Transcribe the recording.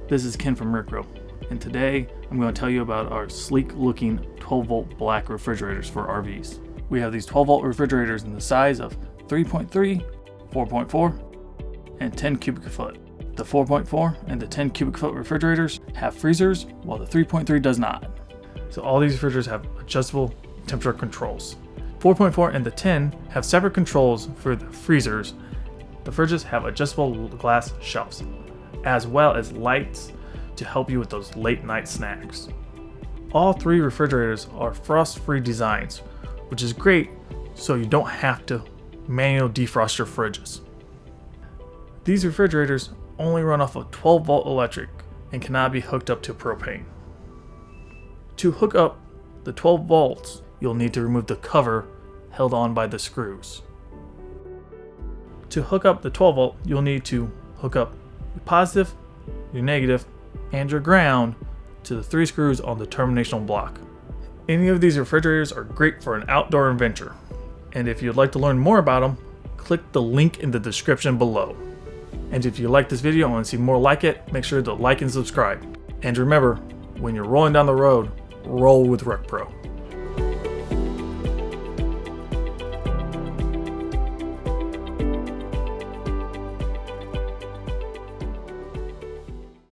This is Ken from RecPro, and today I'm going to tell you about our sleek looking 12 volt black refrigerators for RVs. We have these 12 volt refrigerators in the size of 3.3, 4.4, and 10 cubic foot. The 4.4 and the 10 cubic foot refrigerators have freezers, while the 3.3 does not. So all these refrigerators have adjustable temperature controls. 4.4 and the 10 have separate controls for the freezers. The fridges have adjustable glass shelves, as well as lights to help you with those late night snacks. All three refrigerators are frost-free designs, which is great so you don't have to manually defrost your fridges. These refrigerators only run off of 12 volt electric and cannot be hooked up to propane. To hook up the 12 volts, you'll need to remove the cover held on by the screws. To hook up the 12 volt, you'll need to hook up your positive, your negative, and your ground to the 3 screws on the terminational block. Any of these refrigerators are great for an outdoor adventure, and if you'd like to learn more about them, click the link in the description below. And if you like this video and want to see more like it, make sure to like and subscribe. And remember, when you're rolling down the road, roll with RecPro.